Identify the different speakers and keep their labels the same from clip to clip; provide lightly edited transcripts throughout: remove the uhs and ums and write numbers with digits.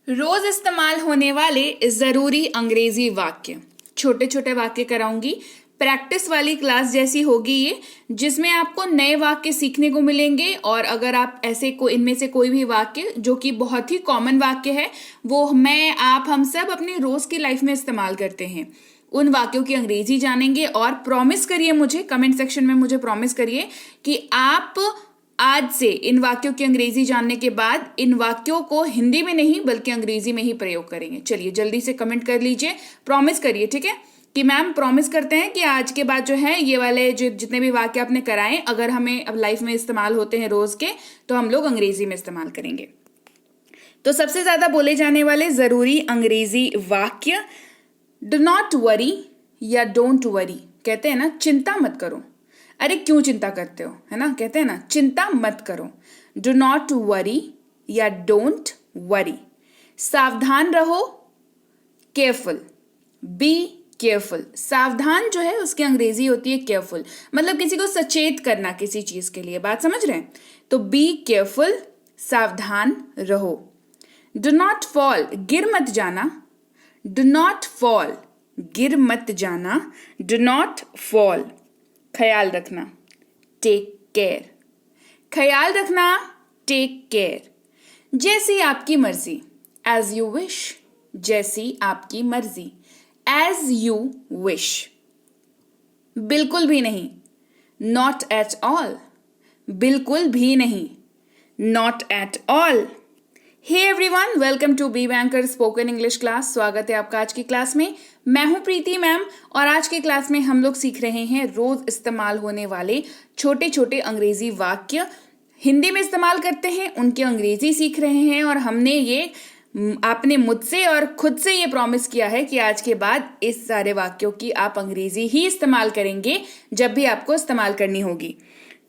Speaker 1: रोज इस्तेमाल होने वाले जरूरी अंग्रेजी वाक्य। छोटे छोटे वाक्य कराऊंगी। प्रैक्टिस वाली क्लास जैसी होगी ये, जिसमें आपको नए वाक्य सीखने को मिलेंगे। और अगर आप ऐसे को इनमें से कोई भी वाक्य जो कि बहुत ही कॉमन वाक्य है, वो हम सब अपने रोज की लाइफ में इस्तेमाल करते हैं, उन वाक्यों की अंग्रेजी जानेंगे। और प्रॉमिस करिए मुझे, कमेंट सेक्शन में मुझे प्रॉमिस करिए कि आप आज से इन वाक्यों की अंग्रेजी जानने के बाद इन वाक्यों को हिंदी में नहीं बल्कि अंग्रेजी में ही प्रयोग करेंगे। चलिए जल्दी से कमेंट कर लीजिए, प्रॉमिस करिए, ठीक है, कि मैम प्रॉमिस करते हैं कि आज के बाद जो है ये वाले जो जितने भी वाक्य आपने कराए, अगर हमें अब लाइफ में इस्तेमाल होते हैं रोज के, तो हम लोग अंग्रेजी में इस्तेमाल करेंगे। तो सबसे ज्यादा बोले जाने वाले जरूरी अंग्रेजी वाक्य, डू नॉट वरी या डोंट वरी। कहते हैं ना चिंता मत करो, अरे क्यों चिंता करते हो, है ना, कहते हैं ना चिंता मत करो। डू नॉट वरी या डोंट वरी। सावधान रहो, केयरफुल, बी केयरफुल। सावधान जो है उसकी अंग्रेजी होती है केयरफुल, मतलब किसी को सचेत करना किसी चीज के लिए। बात समझ रहे हैं? तो बी केयरफुल, सावधान रहो। डू नॉट फॉल, गिर मत जाना। डू नॉट फॉल, गिर मत जाना। Do not fall. ख्याल रखना, टेक केयर। ख्याल रखना, टेक केयर। जैसी आपकी मर्जी, एज यू विश। जैसी आपकी मर्जी, एज यू विश। बिल्कुल भी नहीं, नॉट एट ऑल। बिल्कुल भी नहीं, not at all. Hey everyone, welcome to be banker spoken English class. स्वागत है आपका आज की क्लास में। मैं हूं प्रीति मैम और आज की क्लास में हम लोग सीख रहे हैं रोज इस्तेमाल होने वाले छोटे छोटे अंग्रेजी वाक्य। हिंदी में इस्तेमाल करते हैं, उनकी अंग्रेजी सीख रहे हैं। और आपने मुझसे और खुद से ये प्रॉमिस किया है कि आज के बाद इस सारे वाक्यों की आप अंग्रेजी ही इस्तेमाल करेंगे जब भी आपको इस्तेमाल करनी होगी।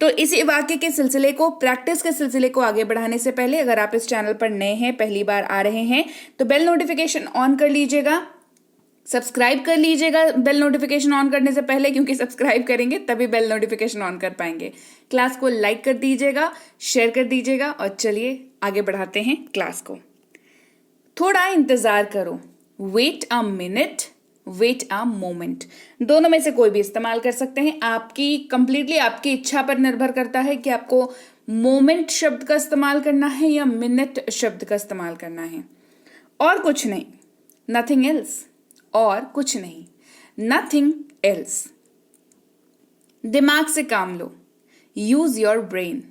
Speaker 1: तो इसी वाक्य के सिलसिले को, प्रैक्टिस के सिलसिले को आगे बढ़ाने से पहले, अगर आप इस चैनल पर नए हैं, पहली बार आ रहे हैं, तो बेल नोटिफिकेशन ऑन कर लीजिएगा, सब्सक्राइब कर लीजिएगा बेल नोटिफिकेशन ऑन करने से पहले, क्योंकि सब्सक्राइब करेंगे तभी बेल नोटिफिकेशन ऑन कर पाएंगे। क्लास को लाइक कर दीजिएगा, शेयर कर दीजिएगा। और चलिए आगे बढ़ाते हैं क्लास को। थोड़ा इंतजार करो, wait a minute, wait a moment. दोनों में से कोई भी इस्तेमाल कर सकते हैं। कंप्लीटली आपकी इच्छा पर निर्भर करता है कि आपको मोमेंट शब्द का इस्तेमाल करना है या मिनट शब्द का इस्तेमाल करना है। और कुछ नहीं, नथिंग एल्स। और कुछ नहीं, नथिंग एल्स। दिमाग से काम लो, यूज योर ब्रेन।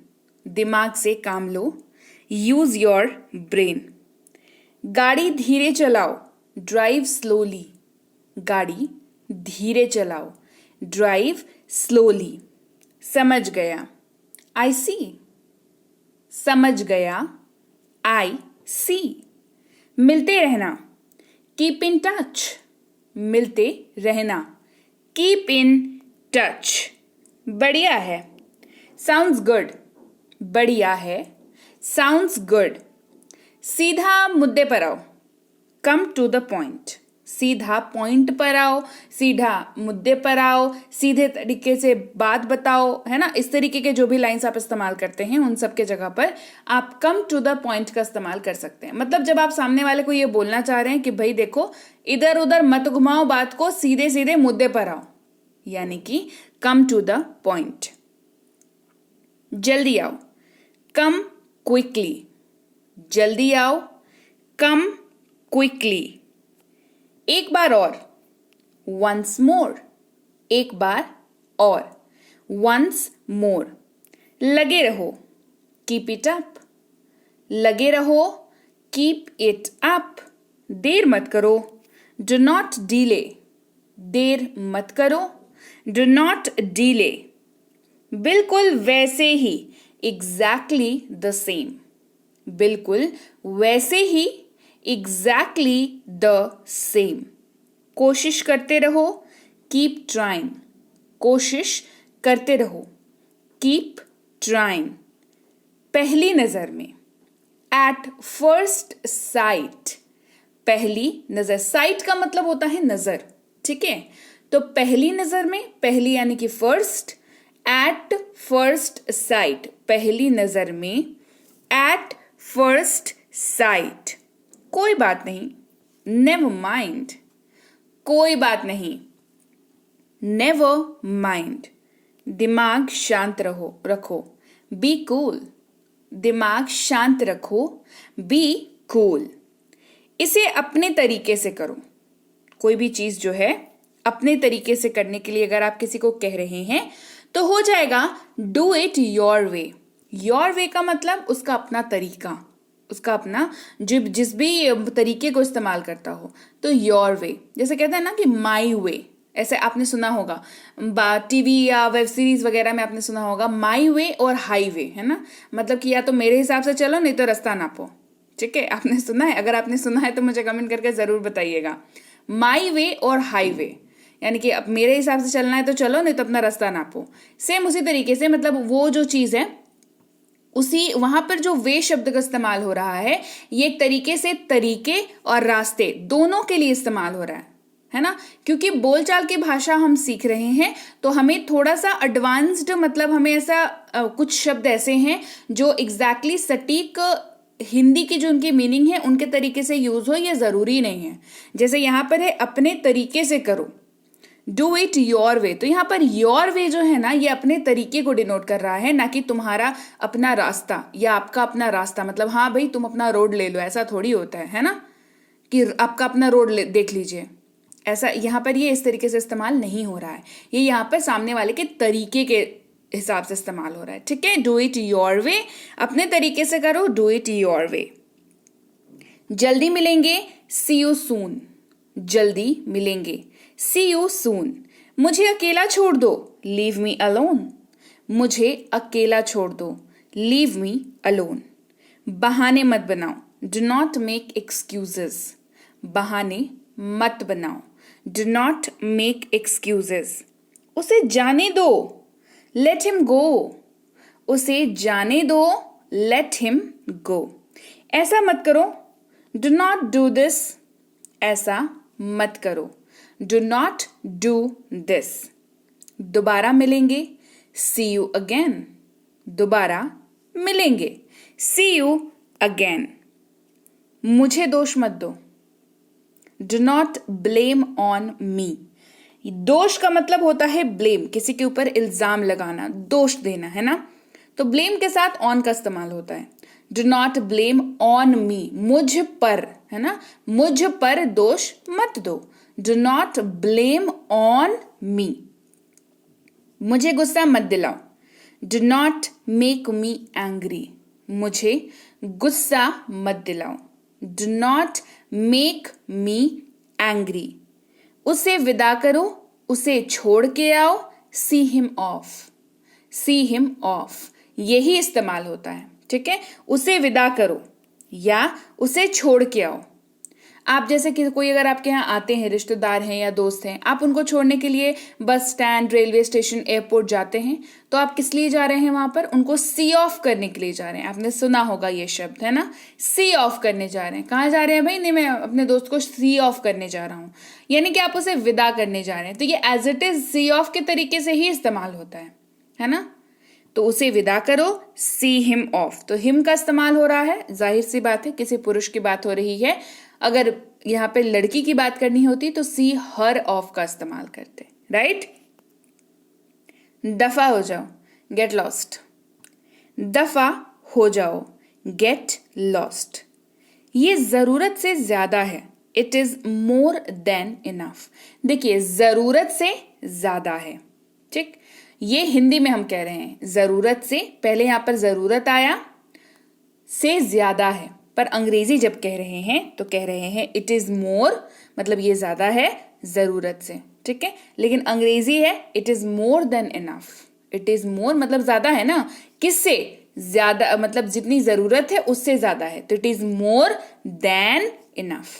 Speaker 1: दिमाग से काम लो, यूज योर ब्रेन। गाड़ी धीरे चलाओ, ड्राइव स्लोली। गाड़ी धीरे चलाओ, ड्राइव स्लोली। समझ गया, आई सी। समझ गया, आई सी। मिलते रहना, कीप इन टच। मिलते रहना, कीप इन टच। बढ़िया है, साउंड्स गुड। बढ़िया है, साउंड्स गुड। सीधा मुद्दे पर आओ, कम टू द पॉइंट। सीधा पॉइंट पर आओ, सीधा मुद्दे पर आओ, सीधे तरीके से बात बताओ, है ना। इस तरीके के जो भी लाइंस आप इस्तेमाल करते हैं, उन सब के जगह पर आप कम टू द पॉइंट का इस्तेमाल कर सकते हैं। मतलब जब आप सामने वाले को ये बोलना चाह रहे हैं कि भाई देखो, इधर उधर मत घुमाओ बात को, सीधे सीधे मुद्दे पर आओ, यानी कि कम टू द पॉइंट। जल्दी आओ, कम क्विकली। जल्दी आओ, कम क्विकली। एक बार और, वंस मोर। एक बार और, वंस मोर। लगे रहो, कीप इट अप। लगे रहो, कीप इट अप। देर मत करो, डू नॉट डिले। देर मत करो, डू नॉट डिले। बिल्कुल वैसे ही, एग्जैक्टली द सेम। बिल्कुल वैसे ही, एग्जैक्टली द सेम। कोशिश करते रहो, कीप ट्राइंग। कोशिश करते रहो, कीप ट्राइंग। पहली नजर में, एट फर्स्ट साइट। पहली नजर, साइट का मतलब होता है नजर, ठीक है। तो पहली नजर में, पहली यानी कि फर्स्ट, एट फर्स्ट साइट। पहली नजर में, एट फर्स्ट साइट। कोई बात नहीं, नेवर माइंड, कोई बात नहीं, नेवर माइंड, दिमाग शांत रखो, बी कूल, दिमाग शांत रखो, बी कूल। इसे अपने तरीके से करो। कोई भी चीज जो है अपने तरीके से करने के लिए अगर आप किसी को कह रहे हैं तो हो जाएगा do it your way. Your way का मतलब उसका अपना तरीका, उसका अपना जिस भी तरीके को इस्तेमाल करता हो, तो योर वे। जैसे कहते हैं ना कि माई वे, ऐसे आपने सुना होगा टीवी या वेब सीरीज वगैरह में आपने सुना होगा माई वे और हाई वे, है ना। मतलब कि या तो मेरे हिसाब से चलो नहीं तो रास्ता नापो। ठीक है, आपने सुना है? अगर आपने सुना है तो मुझे कमेंट करके जरूर बताइएगा। माई वे और हाई वे, यानी कि अब मेरे हिसाब से चलना है तो चलो नहीं तो अपना रास्ता नापो। सेम उसी तरीके से मतलब वो जो चीज है उसी वहां पर जो वे शब्द का इस्तेमाल हो रहा है, ये एक तरीके से तरीके और रास्ते दोनों के लिए इस्तेमाल हो रहा है ना। क्योंकि बोलचाल की भाषा हम सीख रहे हैं तो हमें थोड़ा सा एडवांस्ड, मतलब हमें ऐसा कुछ शब्द ऐसे हैं जो एग्जैक्टली सटीक हिंदी की जो उनकी मीनिंग है उनके तरीके से यूज हो, ये जरूरी नहीं है। जैसे यहां पर है अपने तरीके से करो, डू इट योर वे। तो यहाँ पर योर वे जो है ना, ये अपने तरीके को डिनोट कर रहा है, ना कि तुम्हारा अपना रास्ता या आपका अपना रास्ता। मतलब हाँ भाई तुम अपना रोड ले लो, ऐसा थोड़ी होता है ना, कि आपका अपना रोड देख लीजिए। ऐसा यहाँ पर ये इस तरीके से इस्तेमाल नहीं हो रहा है, ये यहाँ पर सामने वाले के तरीके के हिसाब से इस्तेमाल हो रहा है। ठीक है, डू इट योर वे, अपने तरीके से करो, डू इट योर वे। जल्दी मिलेंगे, सी यू सून, जल्दी मिलेंगे, सी यू सून। मुझे अकेला छोड़ दो, लीव मी अलोन, मुझे अकेला छोड़ दो, लीव मी अलोन। बहाने मत बनाओ, डू नॉट मेक एक्सक्यूजेस, बहाने मत बनाओ, डू नॉट मेक एक्सक्यूजेस। उसे जाने दो, लेट हिम गो, उसे जाने दो, लेट हिम गो। ऐसा मत करो, डू नॉट डू दिस, ऐसा मत करो, डू नॉट डू दिस। दोबारा मिलेंगे, सी यू अगेन, दोबारा मिलेंगे, सी यू अगेन। मुझे दोष मत दो, do not blame on me. दोष का मतलब होता है ब्लेम, किसी के ऊपर इल्जाम लगाना, दोष देना, है ना। तो ब्लेम के साथ ऑन का इस्तेमाल होता है। Do not blame on me, मुझ पर, है ना, मुझ पर दोष मत दो, do not blame on me. मुझे गुस्सा मत दिलाओ, do not make me angry, मुझे गुस्सा मत दिलाओ, do not make me angry. उसे विदा करो, उसे छोड़ के आओ, see him of, see him of, यही इस्तेमाल होता है। ठीक है, उसे विदा करो या उसे छोड़ के आओ। आप जैसे कि कोई अगर आपके यहाँ आते हैं, रिश्तेदार हैं या दोस्त हैं, आप उनको छोड़ने के लिए bus stand, railway station, airport जाते हैं, तो आप किस लिए जा रहे हैं वहां पर? उनको सी ऑफ करने के लिए जा रहे हैं। आपने सुना होगा ये शब्द, है ना, सी ऑफ करने जा रहे हैं। कहाँ जा रहे हैं भाई? नहीं, मैं अपने दोस्त को सी ऑफ करने जा रहा हूँ, यानी कि आप उसे विदा करने जा रहे हैं। तो ये एज इट इज सी ऑफ के तरीके से ही इस्तेमाल होता है ना। तो उसे विदा करो, सी हिम ऑफ। तो हिम का इस्तेमाल हो रहा है, जाहिर सी बात है किसी पुरुष की बात हो रही है। अगर यहाँ पे लड़की की बात करनी होती तो सी हर ऑफ का इस्तेमाल करते, राइट। दफा हो जाओ, गेट लॉस्ट, दफा हो जाओ, गेट लॉस्ट। ये जरूरत से ज्यादा है, it is more than enough. देखिए, जरूरत से ज्यादा है, ठीक। ये हिंदी में हम कह रहे हैं जरूरत से, पहले यहां पर जरूरत आया, से ज्यादा है। पर अंग्रेजी जब कह रहे हैं तो कह रहे हैं इट इज मोर, मतलब ये ज्यादा है जरूरत से, ठीक है। लेकिन अंग्रेजी है it is more than enough. It is more मतलब ज्यादा है ना, किससे ज्यादा, मतलब जितनी जरूरत है उससे ज्यादा है, तो it is more than enough.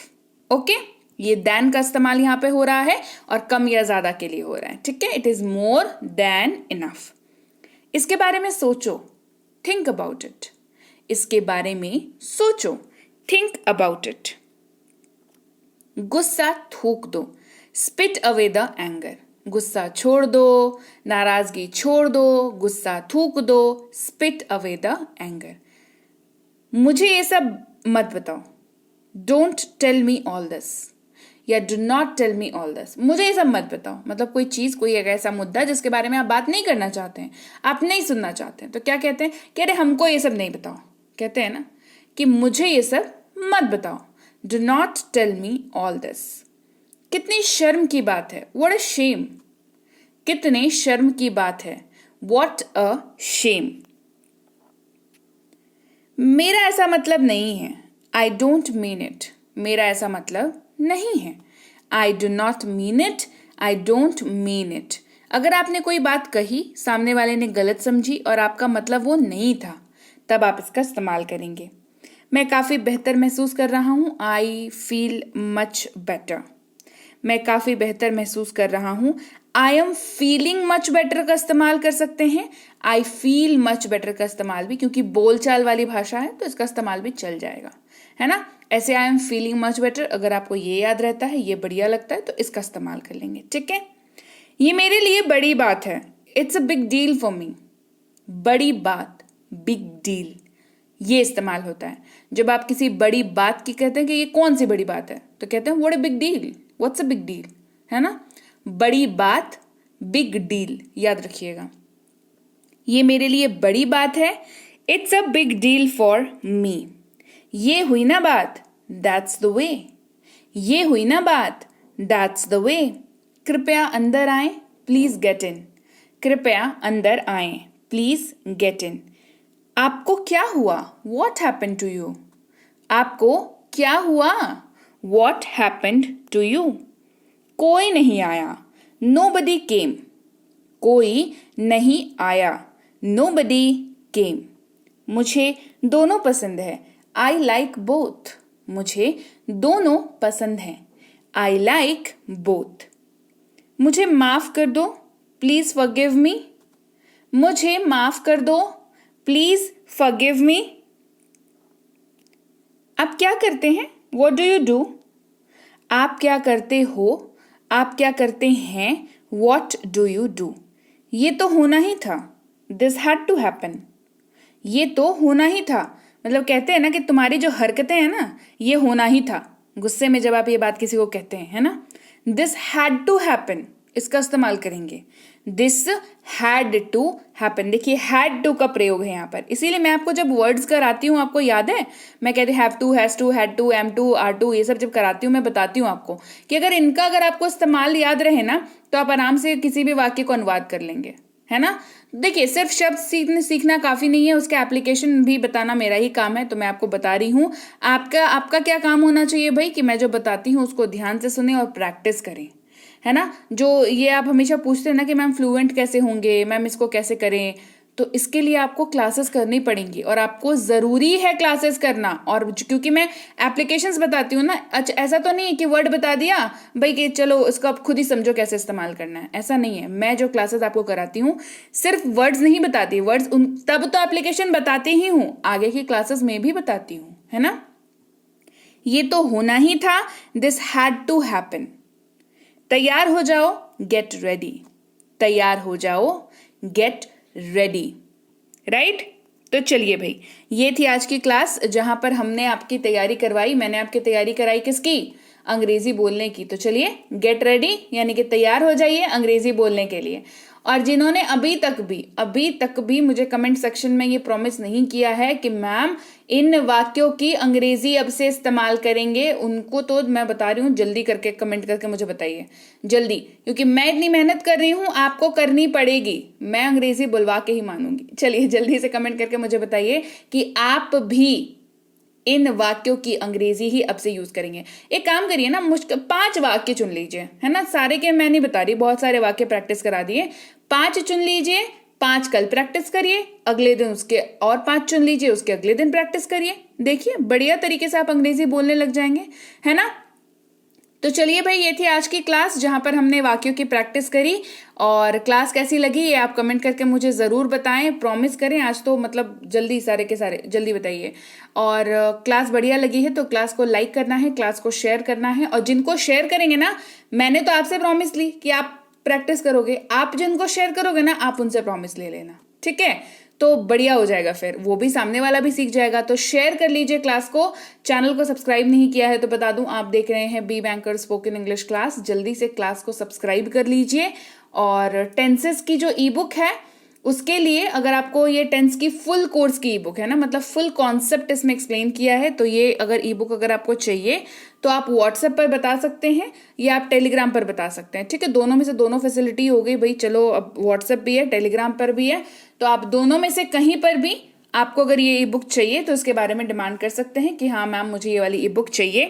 Speaker 1: Okay, ये देन का इस्तेमाल यहां पे हो रहा है और कम या ज्यादा के लिए हो रहा है, ठीक है। It is more than enough. इसके बारे में सोचो, थिंक अबाउट इट। इसके बारे में सोचो, थिंक अबाउट इट। गुस्सा थूक दो, स्पिट अवे द एंगर। गुस्सा छोड़ दो, नाराजगी छोड़ दो, गुस्सा थूक दो, स्पिट अवे द एंगर। मुझे ये सब मत बताओ, don't tell me all this या do not tell me all this, मुझे ये सब मत बताओ। मतलब कोई चीज़, कोई एक ऐसा मुद्दा जिसके बारे में आप बात नहीं करना चाहते हैं, आप नहीं सुनना चाहते हैं, तो क्या कहते हैं कि अरे हमको ये सब नहीं बताओ। कहते हैं ना कि मुझे ये सब मत बताओ, do not tell me all this. कितनी शर्म की बात है, व्हाट अ शेम। कितने शर्म की बात है, व्हाट अ शेम। मेरा ऐसा मतलब नहीं है, आई डोंट मीन इट। मेरा ऐसा मतलब नहीं है, I do not mean it, I don't mean it. अगर आपने कोई बात कही, सामने वाले ने गलत समझी और आपका मतलब वो नहीं था, तब आप इसका इस्तेमाल करेंगे। मैं काफ़ी बेहतर महसूस कर रहा हूँ, आई फील मच बेटर। मैं काफ़ी बेहतर महसूस कर रहा हूँ, I am feeling much better का इस्तेमाल कर सकते हैं। आई फील मच बेटर का इस्तेमाल भी, क्योंकि बोलचाल वाली भाषा है तो इसका इस्तेमाल भी चल जाएगा, है ना। ऐसे I am feeling much better, अगर आपको ये याद रहता है, ये बढ़िया लगता है, तो इसका इस्तेमाल कर लेंगे, ठीक है। ये मेरे लिए बड़ी बात है, it's a big deal for me. बड़ी बात, बिग डील, ये इस्तेमाल होता है जब आप किसी बड़ी बात की कहते हैं कि ये कौन सी बड़ी बात है, तो कहते हैं what a big deal, what's a big deal, है ना। बड़ी बात, बिग डील, याद रखिएगा। ये मेरे लिए बड़ी बात है, it's a big deal for me. ये हुई ना बात, दैट्स द वे। ये हुई ना बात, दैट्स द वे। कृपया अंदर आए, प्लीज गेट इन। कृपया अंदर आए, प्लीज गेट इन। आपको क्या हुआ, वॉट हैपेंड टू यू। आपको क्या हुआ, वॉट हैपेंड टू यू। कोई नहीं आया, नोबडी केम। कोई नहीं आया, नोबडी केम। मुझे दोनों पसंद है, आई लाइक बोथ। मुझे दोनों पसंद है, आई लाइक बोथ। मुझे माफ कर दो, प्लीज फॉरगिव मी। मुझे माफ कर दो, प्लीज फॉरगिव मी। आप क्या करते हैं, व्हाट डू यू डू। आप क्या करते हो, आप क्या करते हैं, व्हाट डू यू डू। ये तो होना ही था, दिस हैड टू हैपन। ये तो होना ही था, मतलब कहते हैं ना कि तुम्हारी जो हरकतें हैं ना, ये होना ही था। गुस्से में जब आप ये बात किसी को कहते हैं, है ना। दिस हैड टू हैपन, इसका इस्तेमाल करेंगे, दिस हैड टू हैपन। देखिए हैड टू का प्रयोग है यहाँ पर, इसीलिए मैं आपको जब वर्ड्स कराती हूँ, आपको याद है, मैं कहती have to, has to, had to, am to, are to, ये सब जब कराती हूँ मैं बताती हूँ आपको कि अगर आपको इस्तेमाल याद रहे ना, तो आप आराम से किसी भी वाक्य को अनुवाद कर लेंगे, है ना। देखिए सिर्फ शब्द सीखना काफी नहीं है, उसका एप्लीकेशन भी बताना मेरा ही काम है, तो मैं आपको बता रही हूँ। आपका क्या काम होना चाहिए भाई, कि मैं जो बताती हूँ उसको ध्यान से सुने और प्रैक्टिस करें, है ना। जो ये आप हमेशा पूछते हैं ना कि मैम फ्लुएंट कैसे होंगे, मैम इसको कैसे करें, तो इसके लिए आपको क्लासेस करनी पड़ेंगी और आपको ज़रूरी है क्लासेस करना। और क्योंकि मैं एप्लीकेशंस बताती हूँ ना, अच्छा ऐसा तो नहीं है कि वर्ड बता दिया भाई कि चलो इसको आप खुद ही समझो कैसे इस्तेमाल करना है, ऐसा नहीं है। मैं जो क्लासेस आपको कराती हूँ सिर्फ वर्ड्स नहीं बताती, वर्ड्स तब तो एप्लीकेशन बताती ही हूँ, आगे की क्लासेस में भी बताती हूँ, है ना। ये तो होना ही था, दिस हैड टू हैपन। तैयार हो जाओ, गेट रेडी। तैयार हो जाओ, गेट रेडी, राइट। तो चलिए भाई, ये थी आज की क्लास जहां पर हमने आपकी तैयारी करवाई। मैंने आपकी तैयारी कराई किसकी, अंग्रेजी बोलने की। तो चलिए गेट रेडी यानी कि तैयार हो जाइए अंग्रेजी बोलने के लिए। और जिन्होंने अभी तक भी मुझे कमेंट सेक्शन में ये प्रॉमिस नहीं किया है कि मैम इन वाक्यों की अंग्रेजी अब से इस्तेमाल करेंगे, उनको तो मैं बता रही हूँ जल्दी करके कमेंट करके मुझे बताइए जल्दी, क्योंकि मैं इतनी मेहनत कर रही हूँ, आपको करनी पड़ेगी, मैं अंग्रेजी बुलवा के ही मानूंगी। चलिए जल्दी से कमेंट करके मुझे बताइए कि आप भी इन वाक्यों की अंग्रेजी ही अब से यूज करेंगे। एक काम करिए ना, 5 वाक्य चुन लीजिए, है ना। सारे के मैं नहीं बता रही, बहुत सारे वाक्य प्रैक्टिस करा दिए, 5 चुन लीजिए, 5 कल प्रैक्टिस करिए, अगले दिन उसके और 5 चुन लीजिए, उसके अगले दिन प्रैक्टिस करिए। देखिए बढ़िया तरीके से आप अंग्रेजी बोलने लग जाएंगे, है ना। तो चलिए भाई, ये थी आज की क्लास जहां पर हमने वाक्यों की प्रैक्टिस करी। और क्लास कैसी लगी ये आप कमेंट करके मुझे ज़रूर बताएं, प्रॉमिस करें आज तो मतलब जल्दी सारे के सारे जल्दी बताइए। और क्लास बढ़िया लगी है तो क्लास को लाइक करना है, क्लास को शेयर करना है, और जिनको शेयर करेंगे ना, मैंने तो आपसे प्रॉमिस ली कि आप प्रैक्टिस करोगे, आप जिनको शेयर करोगे ना आप उनसे प्रॉमिस ले लेना, ठीक है। तो बढ़िया हो जाएगा, फिर वो भी सामने वाला भी सीख जाएगा। तो शेयर कर लीजिए क्लास को। चैनल को सब्सक्राइब नहीं किया है तो बता दूं, आप देख रहे हैं be banker spoken English class. जल्दी से क्लास को सब्सक्राइब कर लीजिए। और टेंसेस की जो ई बुक है उसके लिए, अगर आपको ये टेंस की फुल कोर्स की ई बुक है ना, मतलब फुल कॉन्सेप्ट इसमें एक्सप्लेन किया है, तो ये अगर ई बुक अगर आपको चाहिए तो आप व्हाट्सएप पर बता सकते हैं या आप टेलीग्राम पर बता सकते हैं। ठीक है, दोनों में से दोनों फैसिलिटी हो गई भाई। चलो, अब व्हाट्सएप भी है, टेलीग्राम पर भी है, तो आप दोनों में से कहीं पर भी आपको अगर ये ई बुक चाहिए तो इसके बारे में डिमांड कर सकते हैं कि हाँ मैम मुझे ये वाली ई बुक चाहिए।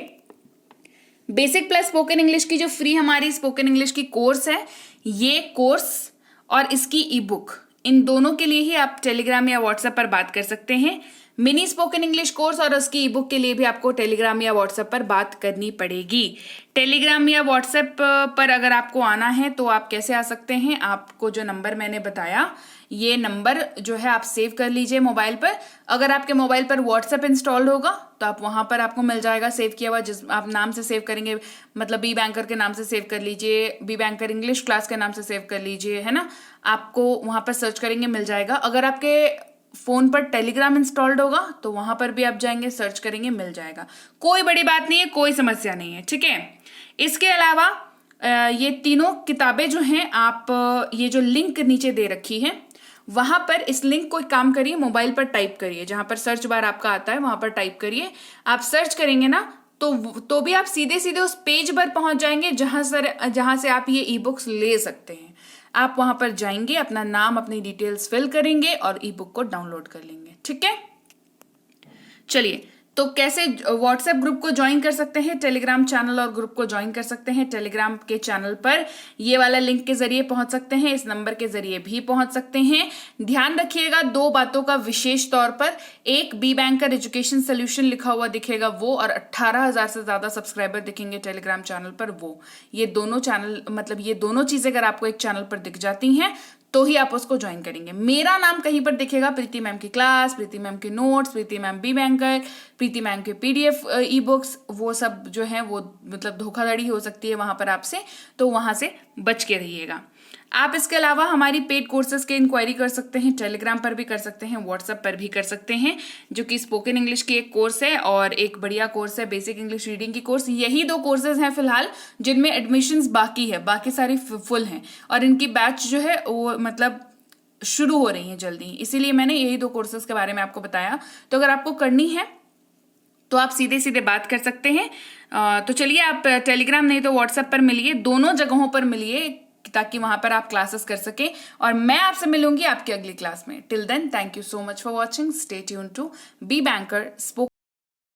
Speaker 1: बेसिक प्लस स्पोकन इंग्लिश की जो फ्री हमारी स्पोकन इंग्लिश की कोर्स है, ये कोर्स और इसकी ई बुक, इन दोनों के लिए ही आप टेलीग्राम या व्हाट्सएप पर बात कर सकते हैं। मिनी स्पोकन इंग्लिश कोर्स और उसकी ई बुक के लिए भी आपको टेलीग्राम या व्हाट्सएप पर बात करनी पड़ेगी। टेलीग्राम या व्हाट्सएप पर अगर आपको आना है तो आप कैसे आ सकते हैं, आपको जो नंबर मैंने बताया, ये नंबर जो है आप सेव कर लीजिए मोबाइल पर। अगर आपके मोबाइल पर व्हाट्सएप इंस्टॉल्ड होगा तो आप वहां पर आपको मिल जाएगा सेव किया हुआ, जिस आप नाम से सेव करेंगे, मतलब बी बैंकर के नाम से सेव कर लीजिए, बी बैंकर इंग्लिश क्लास के नाम से सेव कर लीजिए, है ना। आपको वहां पर सर्च करेंगे मिल जाएगा। अगर आपके फोन पर टेलीग्राम इंस्टॉल्ड होगा तो वहां पर भी आप जाएंगे, सर्च करेंगे, मिल जाएगा। कोई बड़ी बात नहीं है, कोई समस्या नहीं है, ठीक है। इसके अलावा ये तीनों किताबें जो हैं, आप ये जो लिंक नीचे दे रखी है वहां पर इस लिंक को एक काम करिए, मोबाइल पर टाइप करिए, जहां पर सर्च बार आपका आता है वहां पर टाइप करिए। आप सर्च करेंगे ना तो भी आप सीधे सीधे उस पेज पर पहुंच जाएंगे जहां से आप ये ई बुक्स ले सकते हैं। आप वहां पर जाएंगे, अपना नाम, अपनी डिटेल्स फिल करेंगे और ई बुक को डाउनलोड कर लेंगे, ठीक है। चलिए, तो कैसे व्हाट्सएप ग्रुप को ज्वाइन कर सकते हैं, टेलीग्राम चैनल और ग्रुप को ज्वाइन कर सकते हैं। टेलीग्राम के चैनल पर ये वाला लिंक के जरिए पहुंच सकते हैं, इस नंबर के जरिए भी पहुंच सकते हैं। ध्यान रखिएगा दो बातों का विशेष तौर पर, एक बी बैंकर एजुकेशन सोल्यूशन लिखा हुआ दिखेगा वो, और 18,000 से ज्यादा सब्सक्राइबर दिखेंगे टेलीग्राम चैनल पर वो। ये दोनों चैनल, मतलब ये दोनों चीजें अगर आपको एक चैनल पर दिख जाती हैं तो ही आप उसको ज्वाइन करेंगे। मेरा नाम कहीं पर दिखेगा, प्रीति मैम की क्लास, प्रीति मैम के नोट्स, प्रीति मैम बी बैंकर, प्रीति मैम के पीडीएफ ई बुक्स, वो सब जो है वो मतलब धोखाधड़ी हो सकती है वहां पर आपसे, तो वहां से बच के रहिएगा। आप इसके अलावा हमारी पेड कोर्सेज के इंक्वायरी कर सकते हैं, टेलीग्राम पर भी कर सकते हैं, व्हाट्सएप पर भी कर सकते हैं, जो कि स्पोकन इंग्लिश की एक कोर्स है और एक बढ़िया कोर्स है बेसिक इंग्लिश रीडिंग की कोर्स। यही दो कोर्सेज हैं फिलहाल जिनमें एडमिशंस बाकी है, बाकी सारी फुल हैं और इनकी बैच जो है वो मतलब शुरू हो रही है जल्दी, इसीलिए मैंने यही दो कोर्सेज के बारे में आपको बताया। तो अगर आपको करनी है तो आप सीधे सीधे बात कर सकते हैं। तो चलिए, आप टेलीग्राम नहीं तो व्हाट्सएप पर मिलिए, दोनों जगहों पर मिलिए ताकि वहां पर आप क्लासेस कर सके, और मैं आपसे मिलूंगी आपकी अगली क्लास में। Till then, thank you so much for watching, stay tuned to be banker spoken